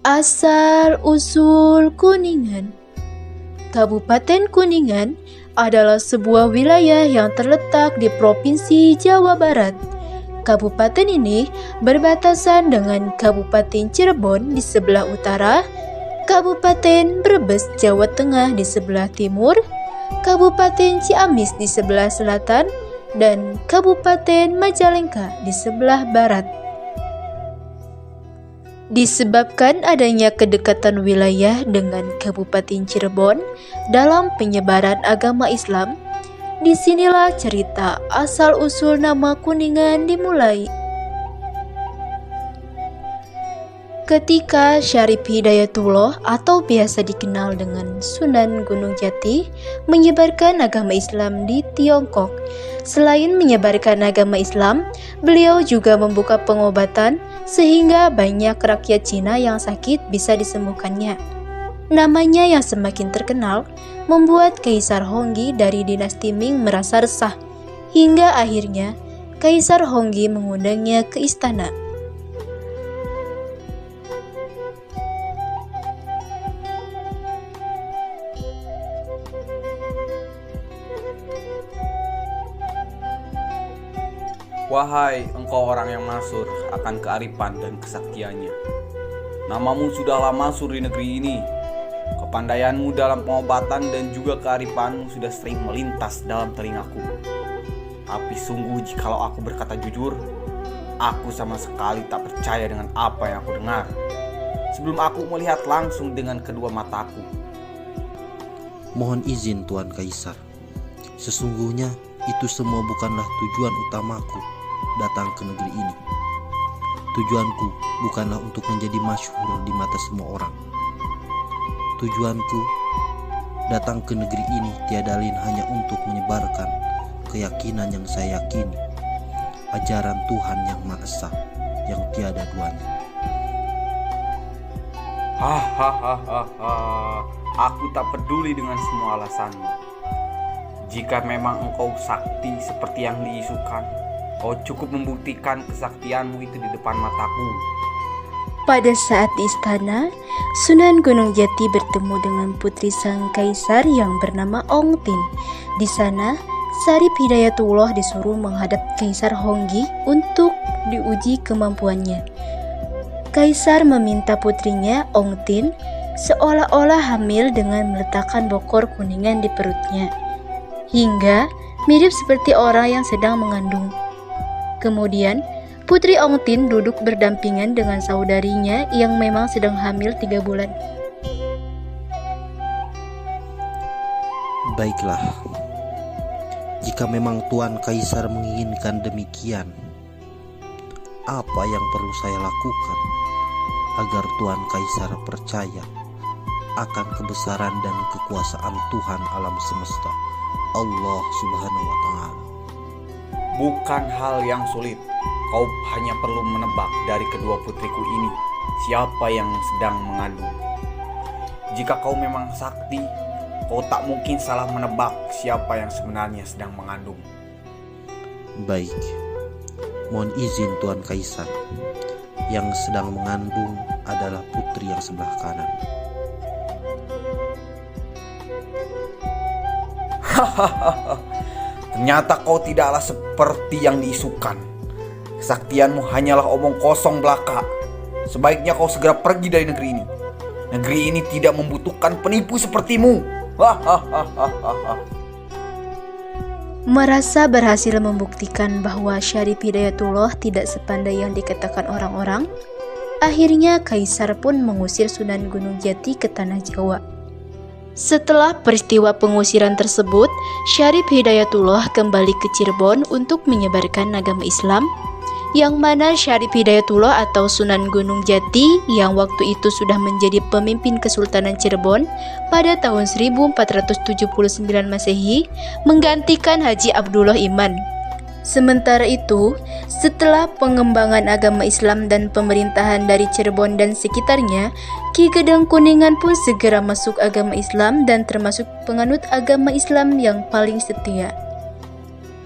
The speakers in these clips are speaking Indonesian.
Asal-usul Kuningan. Kabupaten Kuningan adalah sebuah wilayah yang terletak di Provinsi Jawa Barat. Kabupaten ini berbatasan dengan Kabupaten Cirebon di sebelah utara, Kabupaten Brebes, Jawa Tengah di sebelah timur, Kabupaten Ciamis di sebelah selatan, dan Kabupaten Majalengka di sebelah barat. Disebabkan adanya kedekatan wilayah dengan Kabupaten Cirebon dalam penyebaran agama Islam, disinilah cerita asal-usul nama Kuningan dimulai. Ketika Syarif Hidayatullah atau biasa dikenal dengan Sunan Gunung Jati menyebarkan agama Islam di Tiongkok, selain menyebarkan agama Islam, beliau juga membuka pengobatan sehingga banyak rakyat Cina yang sakit bisa disembuhkannya. Namanya yang semakin terkenal membuat Kaisar Honggi dari dinasti Ming merasa resah, hingga akhirnya Kaisar Honggi mengundangnya ke istana. Wahai engkau orang yang masyhur akan kearifan dan kesaktiannya. Namamu sudah lama masyhur di negeri ini. Kepandaianmu dalam pengobatan dan juga kearifanmu sudah sering melintas dalam telingaku. Tapi sungguh jikalau aku berkata jujur, aku sama sekali tak percaya dengan apa yang aku dengar sebelum aku melihat langsung dengan kedua mataku. Mohon izin Tuan Kaisar. Sesungguhnya itu semua bukanlah tujuan utamaku datang ke negeri ini. Tujuanku bukanlah untuk menjadi masyhur di mata semua orang. Tujuanku datang ke negeri ini tiada lain hanya untuk menyebarkan keyakinan yang saya yakini, ajaran Tuhan yang Maha Esa, yang tiada duanya. Hahaha, aku tak peduli dengan semua alasanmu. Jika memang engkau sakti seperti yang diisukan, kau cukup membuktikan kesaktianmu itu di depan mataku. Pada saat di istana, Sunan Gunung Jati bertemu dengan putri sang kaisar yang bernama Ong Tin. Di sana, Syarif Hidayatullah disuruh menghadap Kaisar Honggi untuk diuji kemampuannya. Kaisar meminta putrinya Ong Tin seolah-olah hamil dengan meletakkan bokor kuningan di perutnya, hingga mirip seperti orang yang sedang mengandung. Kemudian, Putri Ong Tin duduk berdampingan dengan saudarinya yang memang sedang hamil 3 bulan. Baiklah, jika memang Tuan Kaisar menginginkan demikian, apa yang perlu saya lakukan agar Tuan Kaisar percaya akan kebesaran dan kekuasaan Tuhan alam semesta, Allah Subhanahu wa Ta'ala? Bukan hal yang sulit. Kau hanya perlu menebak dari kedua putriku ini siapa yang sedang mengandung. Jika kau memang sakti, kau tak mungkin salah menebak siapa yang sebenarnya sedang mengandung. Baik, mohon izin Tuan Kaisar. Yang sedang mengandung adalah putri yang sebelah kanan. Hahaha, ternyata kau tidaklah seperti yang diisukan. Kesaktianmu hanyalah omong kosong belaka. Sebaiknya kau segera pergi dari negeri ini. Negeri ini tidak membutuhkan penipu sepertimu. Hahaha. Merasa berhasil membuktikan bahwa Syarif Hidayatullah tidak sepandai yang dikatakan orang-orang, akhirnya Kaisar pun mengusir Sunan Gunung Jati ke tanah Jawa. Setelah peristiwa pengusiran tersebut, Syarif Hidayatullah kembali ke Cirebon untuk menyebarkan agama Islam, yang mana Syarif Hidayatullah atau Sunan Gunung Jati yang waktu itu sudah menjadi pemimpin Kesultanan Cirebon pada tahun 1479 Masehi menggantikan Haji Abdullah Iman. Sementara itu, setelah pengembangan agama Islam dan pemerintahan dari Cirebon dan sekitarnya, Ki Gedeng Kuningan pun segera masuk agama Islam dan termasuk penganut agama Islam yang paling setia.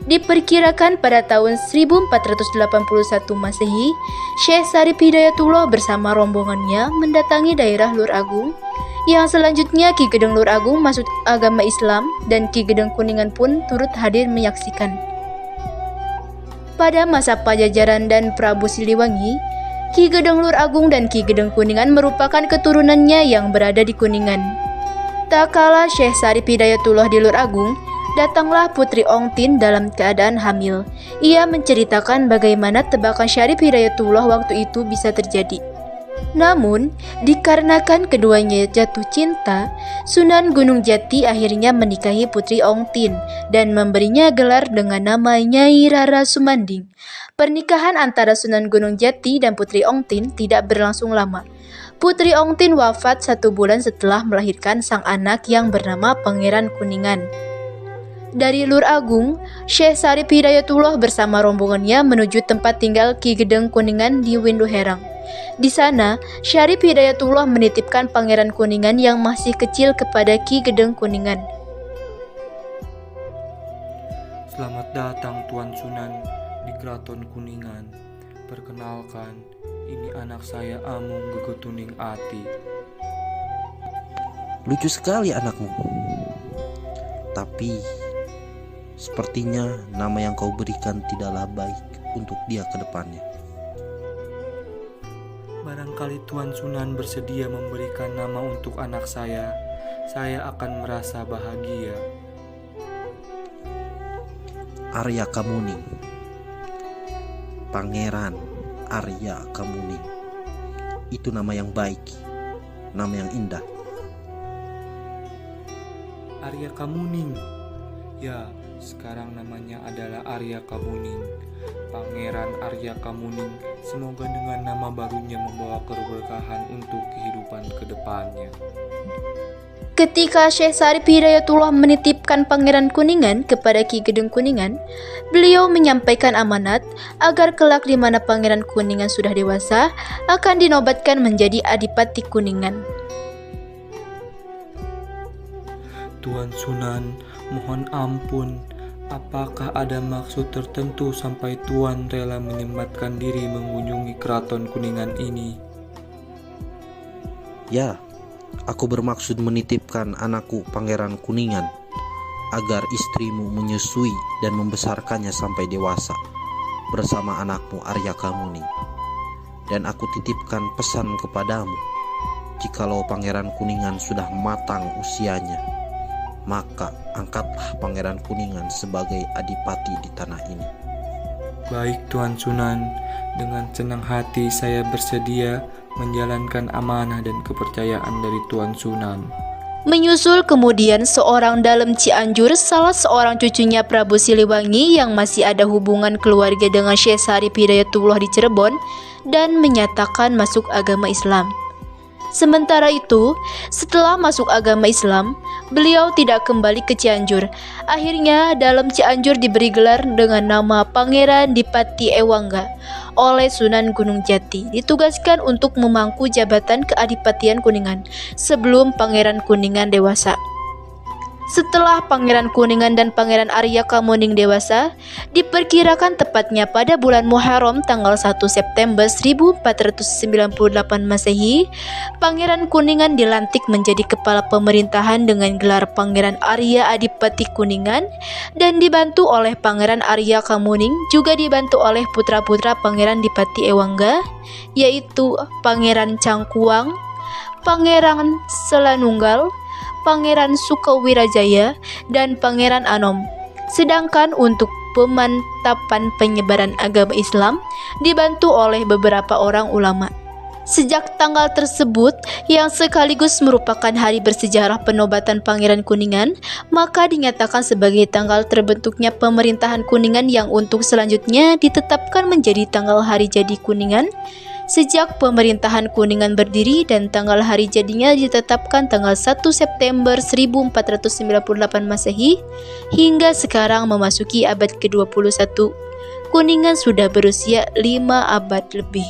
Diperkirakan pada tahun 1481 Masehi, Syekh Syarif Hidayatullah bersama rombongannya mendatangi daerah Lur Agung, yang selanjutnya Ki Gedeng Lur Agung masuk agama Islam dan Ki Gedeng Kuningan pun turut hadir menyaksikan. Pada masa Pajajaran dan Prabu Siliwangi, Ki Gedeng Lur Agung dan Ki Gedeng Kuningan merupakan keturunannya yang berada di Kuningan. Tak kala Syekh Syarif Hidayatullah di Lur Agung, datanglah Putri Ong Tin dalam keadaan hamil. Ia menceritakan bagaimana tebakan Syarif Hidayatullah waktu itu bisa terjadi. Namun, dikarenakan keduanya jatuh cinta, Sunan Gunung Jati akhirnya menikahi Putri Ong Tin dan memberinya gelar dengan nama Nyai Rara Sumanding. Pernikahan antara Sunan Gunung Jati dan Putri Ong Tin tidak berlangsung lama. Putri Ong Tin wafat 1 bulan setelah melahirkan sang anak yang bernama Pangeran Kuningan. Dari Lur Agung, Syekh Syarif Hidayatullah bersama rombongannya menuju tempat tinggal Ki Gedeng Kuningan di Winduherang. Di sana, Syarif Hidayatullah menitipkan Pangeran Kuningan yang masih kecil kepada Ki Gedeng Kuningan. Selamat datang Tuan Sunan di Keraton Kuningan. Perkenalkan, ini anak saya Amung Gegetuning Ati. Lucu sekali anakmu. Tapi sepertinya nama yang kau berikan tidaklah baik untuk dia ke depannya. Barangkali Tuan Sunan bersedia memberikan nama untuk anak saya akan merasa bahagia. Arya Kamuning. Pangeran Arya Kamuning. Itu nama yang baik, nama yang indah. Arya Kamuning. Ya, sekarang namanya adalah Arya Kamuning. Pangeran Arya Kamuning, semoga dengan nama barunya membawa keberkahan untuk kehidupan kedepannya. Ketika Syekh Syarif Hidayatullah menitipkan Pangeran Kuningan kepada Ki Gedeng Kuningan, beliau menyampaikan amanat agar kelak di mana Pangeran Kuningan sudah dewasa akan dinobatkan menjadi Adipati Kuningan. Tuan Sunan, mohon ampun, apakah ada maksud tertentu sampai Tuan rela menyempatkan diri mengunjungi Keraton Kuningan ini? Ya, aku bermaksud menitipkan anakku Pangeran Kuningan agar istrimu menyusui dan membesarkannya sampai dewasa bersama anakmu Arya Kamuning. Dan aku titipkan pesan kepadamu, jikalau Pangeran Kuningan sudah matang usianya, maka angkatlah Pangeran Kuningan sebagai adipati di tanah ini. Baik Tuan Sunan, dengan senang hati saya bersedia menjalankan amanah dan kepercayaan dari Tuan Sunan. Menyusul kemudian seorang dalam Cianjur, salah seorang cucunya Prabu Siliwangi yang masih ada hubungan keluarga dengan Syekh Syarif Hidayatullah di Cirebon dan menyatakan masuk agama Islam. Sementara itu, setelah masuk agama Islam, beliau tidak kembali ke Cianjur. Akhirnya, dalam Cianjur diberi gelar dengan nama Pangeran Dipati Ewangga oleh Sunan Gunung Jati, ditugaskan untuk memangku jabatan keadipatian Kuningan sebelum Pangeran Kuningan dewasa. Setelah Pangeran Kuningan dan Pangeran Arya Kamuning dewasa, diperkirakan tepatnya pada bulan Muharram tanggal 1 September 1498 Masehi, Pangeran Kuningan dilantik menjadi kepala pemerintahan dengan gelar Pangeran Arya Adipati Kuningan dan dibantu oleh Pangeran Arya Kamuning, juga dibantu oleh putra-putra Pangeran Dipati Ewangga, yaitu Pangeran Cangkuang, Pangeran Selanunggal, Pangeran Sukawirajaya, dan Pangeran Anom. Sedangkan untuk pemantapan penyebaran agama Islam dibantu oleh beberapa orang ulama. Sejak tanggal tersebut, yang sekaligus merupakan hari bersejarah penobatan Pangeran Kuningan, maka dinyatakan sebagai tanggal terbentuknya pemerintahan Kuningan yang untuk selanjutnya ditetapkan menjadi tanggal hari jadi Kuningan. Sejak pemerintahan Kuningan berdiri dan tanggal hari jadinya ditetapkan tanggal 1 September 1498 Masehi hingga sekarang memasuki abad ke-21, Kuningan sudah berusia 5 abad lebih.